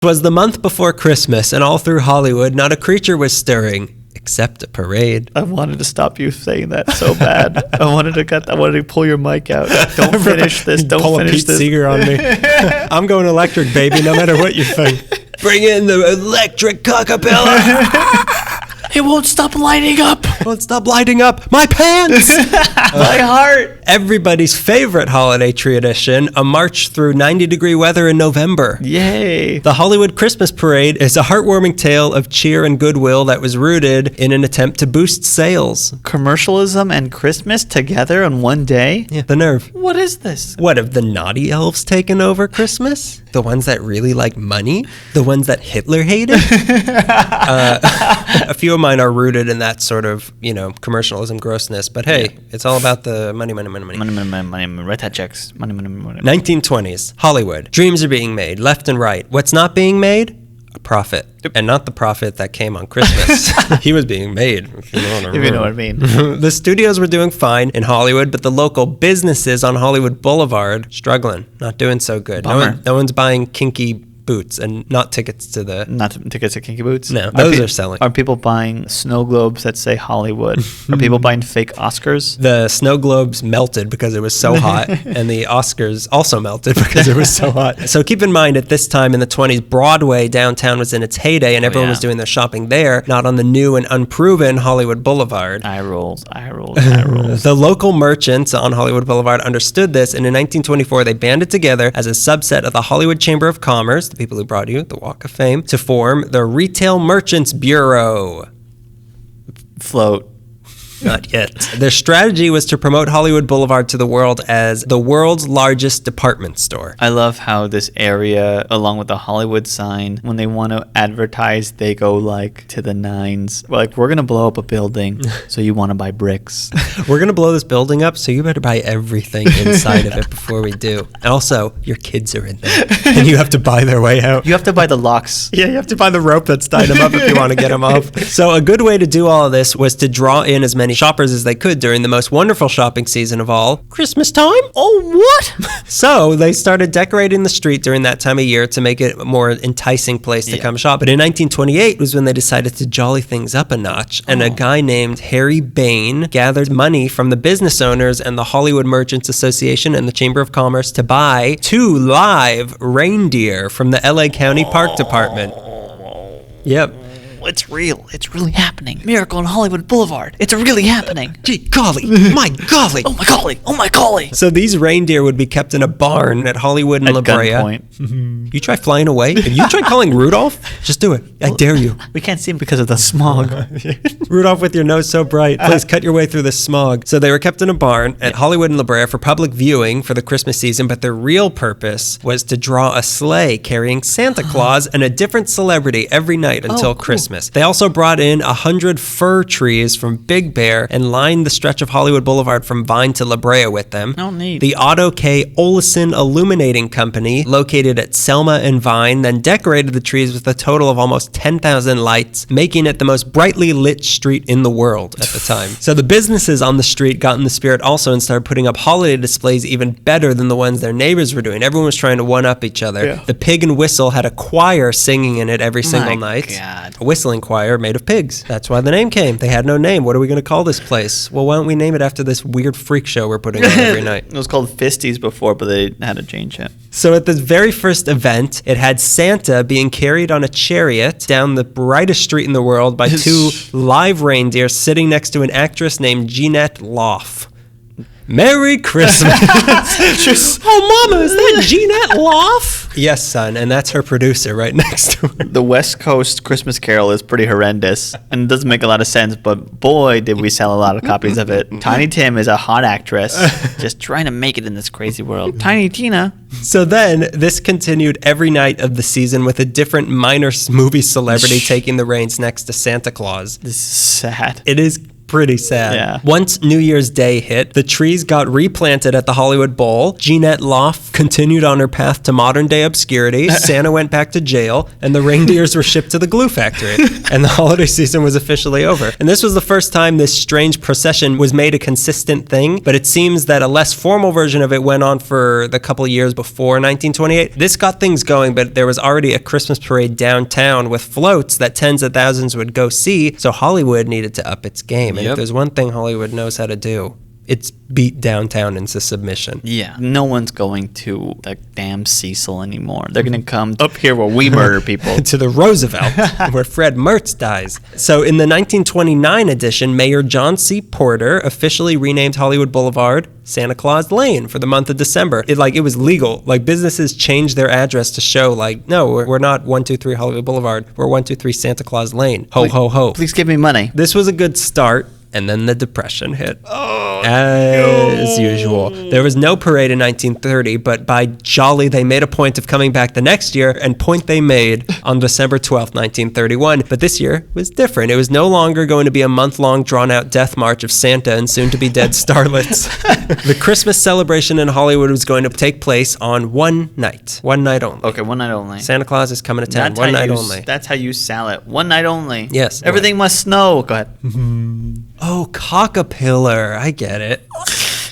'Twas the month before Christmas, and all through Hollywood not a creature was stirring, except a parade. I wanted to stop you saying that so bad. I wanted to pull your mic out. Don't finish this. Don't Pull finish a Pete this. Seeger on me. I'm going electric, baby, no matter what you think. Bring in the electric cockapella. It won't stop lighting up. Won't stop lighting up my pants. My heart. Everybody's favorite holiday tradition, a march through 90-degree weather in November. Yay. The Hollywood Christmas Parade is a heartwarming tale of cheer and goodwill that was rooted in an attempt to boost sales. Commercialism and Christmas together on one day? Yeah, the nerve. What is this? What, have the naughty elves taken over Christmas? The ones that really like money? The ones that Hitler hated? A few of mine are rooted in that sort of, commercialism grossness. But hey, It's all about the money. Money. Write that checks. Money. 1920s, Hollywood. Dreams are being made left and right. What's not being made? A profit. Yep. And not the profit that came on Christmas. He was being made, if you know what I mean. The studios were doing fine in Hollywood, but the local businesses on Hollywood Boulevard struggling, not doing so good. No one's buying kinky boots and not tickets to Kinky Boots. No, those are selling. Are people buying snow globes that say Hollywood? Are people buying fake Oscars? The snow globes melted because it was so hot, and the Oscars also melted because it was so hot. So keep in mind, at this time in the 20s, Broadway downtown was in its heyday, and everyone was doing their shopping there, not on the new and unproven Hollywood Boulevard. Eye rolls. The local merchants on Hollywood Boulevard understood this, and in 1924, they banded together as a subset of the Hollywood Chamber of Commerce, the people who brought you the Walk of Fame, to form the Retail Merchants Bureau. Float. Not yet. Their strategy was to promote Hollywood Boulevard to the world as the world's largest department store. I love how this area, along with the Hollywood sign, when they want to advertise, they go to the nines. We're going to blow up a building, so you want to buy bricks. We're going to blow this building up, so you better buy everything inside of it before we do. And also, your kids are in there, and you have to buy their way out. You have to buy the locks. Yeah, you have to buy the rope that's tied them up if you want to get them off. So a good way to do all of this was to draw in as many shoppers as they could during the most wonderful shopping season of all, Christmas time. Oh, what? So they started decorating the street during that time of year to make it a more enticing place to come shop. But in 1928 was when they decided to jolly things up a notch, and a guy named Harry Bain gathered money from the business owners and the Hollywood Merchants Association and the Chamber of Commerce to buy 2 live reindeer from the LA County Park Department. Yep. It's real. It's really happening. Miracle on Hollywood Boulevard. It's really happening. Gee golly. My golly. Oh my golly. Oh my golly. So these reindeer would be kept in a barn at Hollywood and La Brea. Gunpoint. You try flying away. If you try calling Rudolph, just do it. I dare you. We can't see him because of the smog. Rudolph, with your nose so bright, please cut your way through the smog. So they were kept in a barn at Hollywood and La Brea for public viewing for the Christmas season, but their real purpose was to draw a sleigh carrying Santa Claus and a different celebrity every night until Christmas. They also brought in 100 fir trees from Big Bear and lined the stretch of Hollywood Boulevard from Vine to La Brea with them. Oh, neat. The Otto K. Olison Illuminating Company, located at Selma and Vine, then decorated the trees with a total of almost 10,000 lights, making it the most brightly lit street in the world at the time. So the businesses on the street got in the spirit also and started putting up holiday displays even better than the ones their neighbors were doing. Everyone was trying to one-up each other. Yeah. The Pig and Whistle had a choir singing in it every single night. God. A whistling choir made of pigs. That's why the name came. They had no name. What are we going to call this place? Well, why don't we name it after this weird freak show we're putting on every night? It was called Fisties before, but they had to change it. So at the very first event, it had Santa being carried on a chariot down the brightest street in the world by 2 live reindeer sitting next to an actress named Jeanette Loff. Merry Christmas. Oh, Mama, is that Jeanette Loff? Yes, son, and that's her producer right next to her. The West Coast Christmas Carol is pretty horrendous, and it doesn't make a lot of sense, but boy, did we sell a lot of copies of it. Tiny Tim is a hot actress, just trying to make it in this crazy world. Tiny Tina. So then, this continued every night of the season with a different minor movie celebrity taking the reins next to Santa Claus. This is sad. It is pretty sad. Yeah. Once New Year's Day hit, the trees got replanted at the Hollywood Bowl. Jeanette Loff continued on her path to modern-day obscurity. Santa went back to jail, and the reindeers were shipped to the glue factory. And the holiday season was officially over. And this was the first time this strange procession was made a consistent thing, but it seems that a less formal version of it went on for the couple of years before 1928. This got things going, but there was already a Christmas parade downtown with floats that tens of thousands would go see, so Hollywood needed to up its game. And if there's one thing Hollywood knows how to do, it's beat downtown into submission. Yeah. No one's going to the damn Cecil anymore. They're going to come up here where we murder people. To the Roosevelt, where Fred Mertz dies. So in the 1929 edition, Mayor John C. Porter officially renamed Hollywood Boulevard Santa Claus Lane for the month of December. It was legal. Like, businesses changed their address to show, like, no, we're not 123 Hollywood Boulevard. We're 123 Santa Claus Lane. Ho, ho, ho. Please give me money. This was a good start. And then the Depression hit. As usual. There was no parade in 1930, but by jolly, they made a point of coming back the next year, and point they made on December 12th, 1931. But this year was different. It was no longer going to be a month-long, drawn-out death march of Santa and soon-to-be-dead starlets. The Christmas celebration in Hollywood was going to take place on one night only. Okay, one night only. Santa Claus is coming to town. One night only. That's how you sell it. One night only. Yes. Everything must snow. Go ahead. Oh, cockapillar. I get it.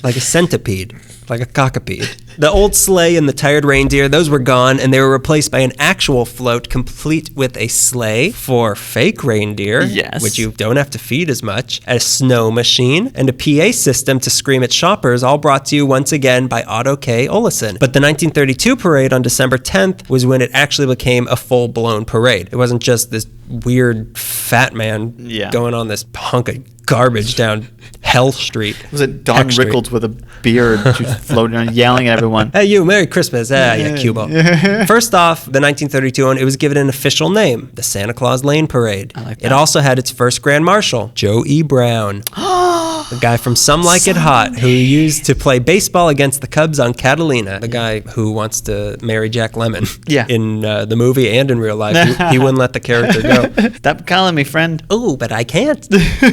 Like a centipede. Like a cockapede. The old sleigh and the tired reindeer, those were gone, and they were replaced by an actual float complete with a sleigh for fake reindeer, yes, which you don't have to feed as much, a snow machine, and a PA system to scream at shoppers, all brought to you once again by Otto K. Olesen. But the 1932 parade on December 10th was when it actually became a full-blown parade. It wasn't just this weird fat man going on this hunk of garbage down Hell Street. Was it Don Rickles with a beard just floating around yelling at everyone? Hey, you, Merry Christmas. Yeah, Cuba. First off, the 1932 one, it was given an official name, the Santa Claus Lane Parade. I like that. It also had its first Grand Marshal, Joe E. Brown. The guy from Some Like It Hot, who used to play baseball against the Cubs on Catalina. The guy who wants to marry Jack Lemmon in the movie and in real life. He wouldn't let the character go. Stop calling me friend. Oh, but I can't.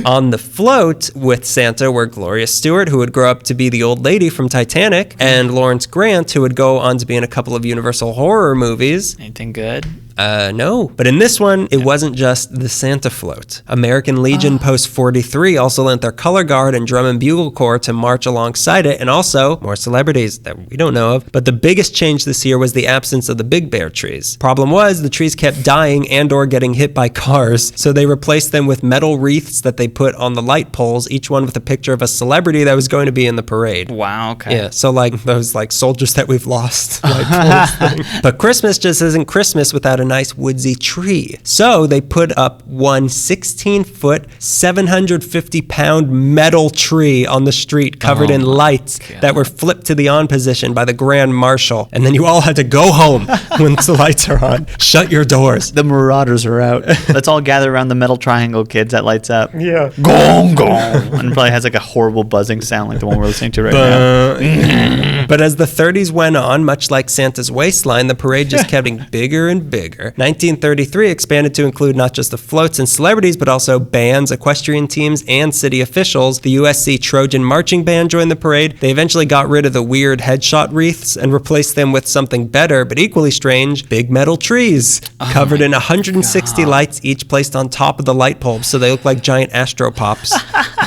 On the float with Santa were Gloria Stewart, who would grow up to be the old lady from Titanic, and Lawrence Grant, who would go on to be in a couple of Universal horror movies. Anything good? No. But in this one, it wasn't just the Santa float. American Legion Post 43 also lent their color guard and drum and bugle corps to march alongside it, and also more celebrities that we don't know of. But the biggest change this year was the absence of the Big Bear trees. Problem was, the trees kept dying and or getting hit by cars, so they replaced them with metal wreaths that they put on the light poles, each one with a picture of a celebrity that was going to be in the parade. Wow, okay. Yeah, so like those like soldiers that we've lost. But Christmas just isn't Christmas without a nice woodsy tree. So they put up one 16-foot, 750-pound metal tree on the street covered in lights that were flipped to the on position by the Grand Marshal. And then you all had to go home when the lights are on. Shut your doors. The marauders are out. Let's all gather around the metal triangle, kids, that lights up. Yeah. Gong, gong. And it probably has like a horrible buzzing sound like the one we're listening to right now. But as the 30s went on, much like Santa's waistline, the parade just kept getting bigger and bigger. 1933 expanded to include not just the floats and celebrities, but also bands, equestrian teams, and city officials. The USC Trojan Marching Band joined the parade. They eventually got rid of the weird headshot wreaths and replaced them with something better, but equally strange, big metal trees covered in 160 lights, each placed on top of the light bulbs, so they look like giant astropops.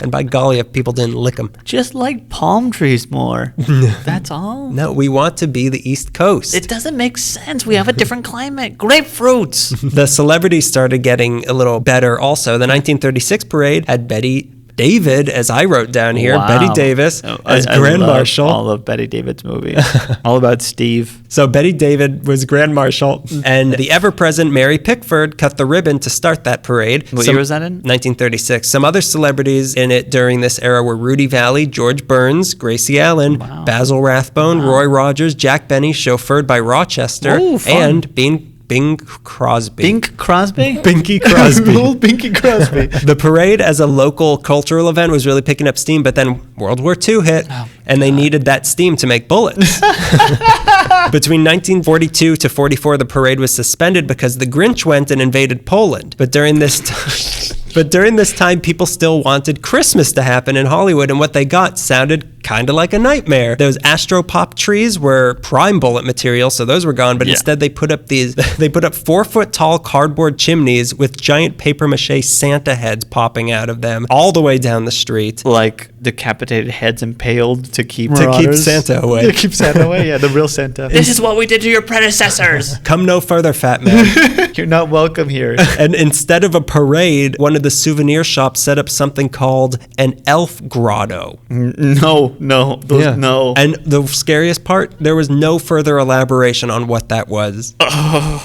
And by golly, if people didn't lick them. Just like palm trees more. That's all. No, we want to be the East Coast. It doesn't make sense. We have a different climate. Grapefruits. The celebrities started getting a little better also. The 1936 parade had Betty David, as I wrote down here, wow. Betty Davis as Grand Marshal. All of Betty David's movies. All about Steve. So Betty David was Grand Marshal, and the ever-present Mary Pickford cut the ribbon to start that parade. What year was that in? 1936. Some other celebrities in it during this era were Rudy Valley, George Burns, Gracie Allen, Basil Rathbone, Roy Rogers, Jack Benny, chauffeured by Rochester, and Bing Crosby. Bink Crosby? Binky Crosby. Old Binky Crosby. The parade as a local cultural event was really picking up steam, but then World War II hit, and they needed that steam to make bullets. Between 1942 to 44, the parade was suspended because the Grinch went and invaded Poland. But during this But during this time, people still wanted Christmas to happen in Hollywood, and what they got sounded kind of like a nightmare. Those astropop trees were prime bullet material, so those were gone, but instead they put up 4-foot tall cardboard chimneys with giant paper mache Santa heads popping out of them all the way down the street. Like decapitated heads impaled to keep Santa away. To keep Santa away, yeah, the real Santa. This is what we did to your predecessors. Come no further, fat man. You're not welcome here. And instead of a parade, one of the souvenir shops set up something called an elf grotto. No. No. And the scariest part, there was no further elaboration on what that was.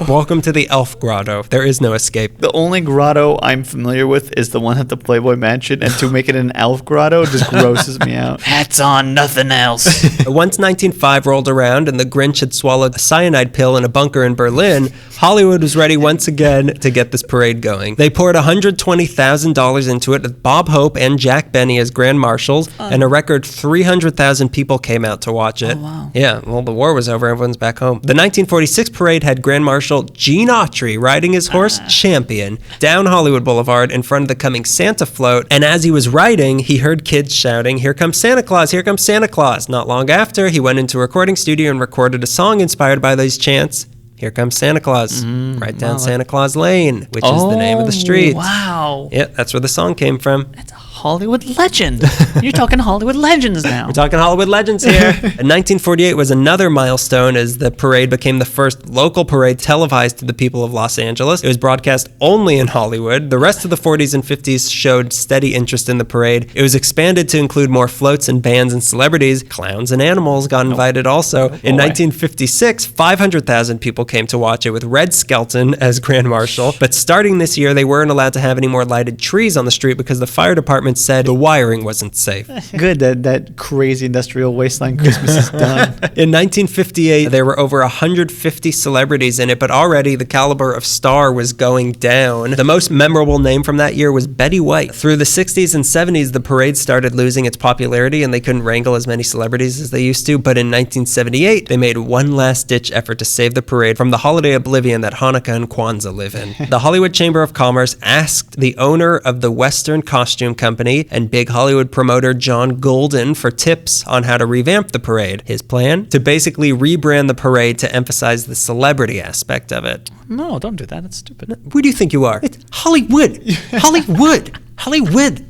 Welcome to the elf grotto. There is no escape. The only grotto I'm familiar with is the one at the Playboy Mansion, and to make it an elf grotto just grosses me out. Hats on, nothing else. Once 1905 rolled around and the Grinch had swallowed a cyanide pill in a bunker in Berlin, Hollywood was ready once again to get this parade going. They poured $120,000 into it with Bob Hope and Jack Benny as grand marshals, and a record 300,000 people came out to watch it. Oh, wow. Yeah, well, the war was over. Everyone's back home. The 1946 parade had Grand Marshal Gene Autry riding his horse Champion down Hollywood Boulevard in front of the coming Santa float. And as he was riding, he heard kids shouting, "Here comes Santa Claus, here comes Santa Claus." Not long after, he went into a recording studio and recorded a song inspired by those chants. Here comes Santa Claus, right down Santa Claus Lane, which is the name of the street. Wow. Yeah, that's where the song came from. That's a Hollywood legend. You're talking Hollywood legends now. We're talking Hollywood legends here. And 1948 was another milestone as the parade became the first local parade televised to the people of Los Angeles. It was broadcast only in Hollywood. The rest of the 40s and 50s showed steady interest in the parade. It was expanded to include more floats and bands and celebrities. Clowns and animals got invited also. In 1956, 500,000 people came to watch it with Red Skelton as Grand Marshal. But starting this year, they weren't allowed to have any more lighted trees on the street because the fire department said the wiring wasn't safe. Good that crazy industrial wasteland Christmas is done. In 1958, there were over 150 celebrities in it, but already the caliber of star was going down. The most memorable name from that year was Betty White. Through the 60s and 70s, the parade started losing its popularity and they couldn't wrangle as many celebrities as they used to, but in 1978, they made one last-ditch effort to save the parade from the holiday oblivion that Hanukkah and Kwanzaa live in. The Hollywood Chamber of Commerce asked the owner of the Western Costume Company and big Hollywood promoter John Golden for tips on how to revamp the parade. His plan? To basically rebrand the parade to emphasize the celebrity aspect of it. No, don't do that. That's stupid. Who do you think you are? It's Hollywood. Hollywood. Hollywood.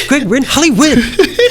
Greg, we're in Hollywood.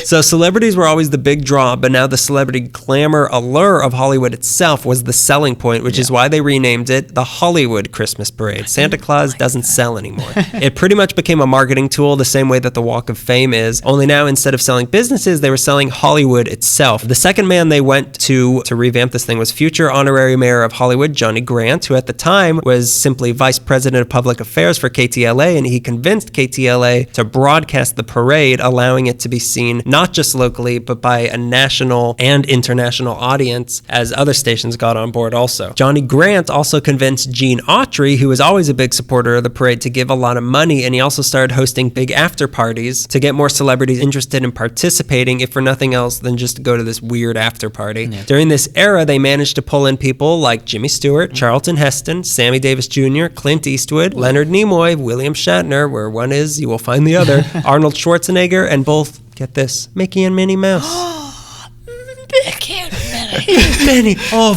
So celebrities were always the big draw, but now the celebrity glamour allure of Hollywood itself was the selling point, which is why they renamed it the Hollywood Christmas Parade. Santa Claus doesn't sell anymore. It pretty much became a marketing tool the same way that the Walk of Fame is, only now instead of selling businesses, they were selling Hollywood itself. The second man they went to revamp this thing was future honorary mayor of Hollywood, Johnny Grant, who at the time was simply vice president of public affairs for KTLA, and he convinced KTLA to broadcast the parade, allowing it to be seen not just locally, but by a national and international audience as other stations got on board also. Johnny Grant also convinced Gene Autry, who was always a big supporter of the parade, to give a lot of money, and he also started hosting big after parties to get more celebrities interested in participating, if for nothing else than just to go to this weird after party. Yeah. During this era, they managed to pull in people like Jimmy Stewart, Charlton Heston, Sammy Davis Jr., Clint Eastwood, Leonard Nimoy, William Shatner, where one is, you will find the other, Arnold Schwarzenegger, and both, get this, Mickey and Minnie Mouse. Mickey and Minnie. Minnie. Oh,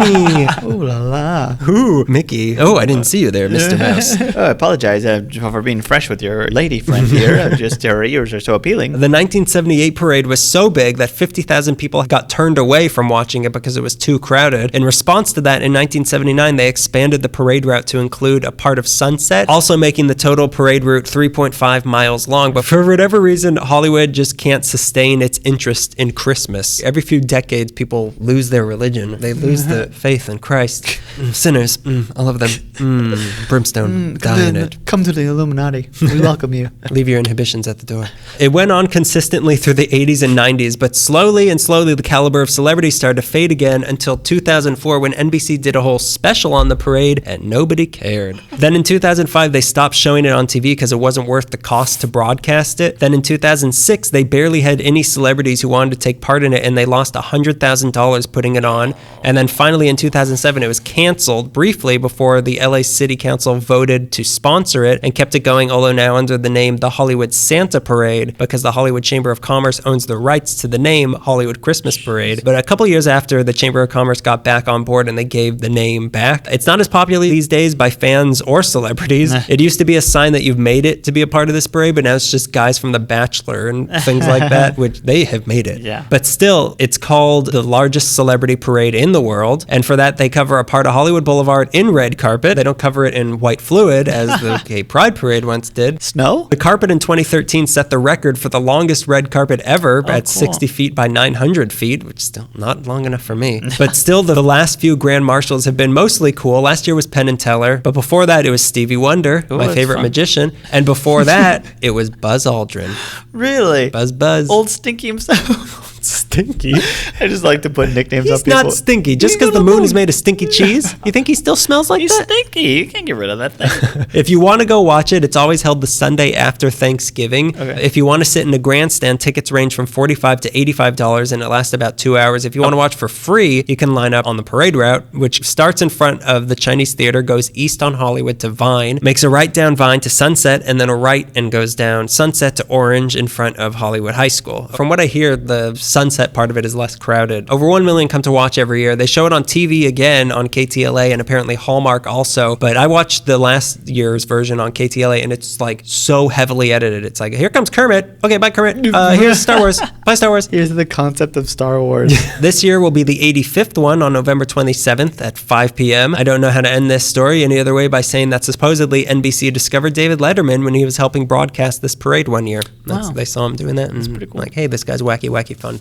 Minnie. Ooh la la. Ooh, Mickey. Oh, I didn't see you there, Mr. Mouse. Oh, I apologize for being fresh with your lady friend here. Just her ears are so appealing. The 1978 parade was so big that 50,000 people got turned away from watching it because it was too crowded. In response to that, in 1979, they expanded the parade route to include a part of Sunset, also making the total parade route 3.5 miles long. But for whatever reason, Hollywood just can't sustain its interest in Christmas. Every few decades, people lose their religion. They lose the faith in Christ. Sinners, all of them. Brimstone, die in it. Come to the Illuminati. We welcome you. Leave your inhibitions at the door. It went on consistently through the 80s and 90s, but slowly the caliber of celebrities started to fade again until 2004 when NBC did a whole special on the parade and nobody cared. Then in 2005, they stopped showing it on TV because it wasn't worth the cost to broadcast it. Then in 2006, they barely had any celebrities who wanted to take part in it, and they lost $100,000 $100,000 putting it on. And then finally in 2007, it was canceled briefly before the LA City Council voted to sponsor it and kept it going, although now under the name the Hollywood Santa Parade, because the Hollywood Chamber of Commerce owns the rights to the name Hollywood Christmas Parade. But a couple years after, the Chamber of Commerce got back on board and they gave the name back. It's not as popular these days by fans or celebrities. It used to be a sign that you've made it to be a part of this parade, but now it's just guys from The Bachelor and things like that, which they have made it. Yeah. But still, it's called the largest celebrity parade in the world. And for that, they cover a part of Hollywood Boulevard in red carpet. They don't cover it in white fluid as the Gay Pride Parade once did. Snow? The carpet in 2013 set the record for the longest red carpet ever at cool. 60 feet by 900 feet, which is still not long enough for me. But still, the last few grand marshals have been mostly cool. Last year was Penn and Teller, but before that, it was Stevie Wonder, Ooh, my that's favorite fun. magician. And before that, it was Buzz Aldrin. Really? Buzz. Old Stinky himself. Stinky. I just like to put nicknames on He's people. not stinky. Just He's because on the the moon is moon. made of stinky cheese, you think he still smells like He's that? stinky. You can't get rid of that thing. If you want to go watch it, it's always held the Sunday after Thanksgiving. Okay. If you want to sit in a grandstand, tickets range from $45 to $85 and it lasts about 2 hours. If you want to watch for free, you can line up on the parade route, which starts in front of the Chinese Theater, goes east on Hollywood to Vine, makes a right down Vine to Sunset, and then a right and goes down Sunset to Orange in front of Hollywood High School. From what I hear, the Sunset part of it is less crowded. Over 1 million come to watch every year. They show it on TV again on KTLA and apparently Hallmark also, but I watched the last year's version on KTLA and it's like so heavily edited. It's like, here comes Kermit. Okay, bye Kermit. Here's Star Wars. Bye Star Wars. Here's the concept of Star Wars. This year will be the 85th one on November 27th at 5 p.m. I don't know how to end this story any other way by saying that supposedly NBC discovered David Letterman when he was helping broadcast this parade one year. Wow. They saw him doing that and pretty cool. like, hey, this guy's wacky, fun.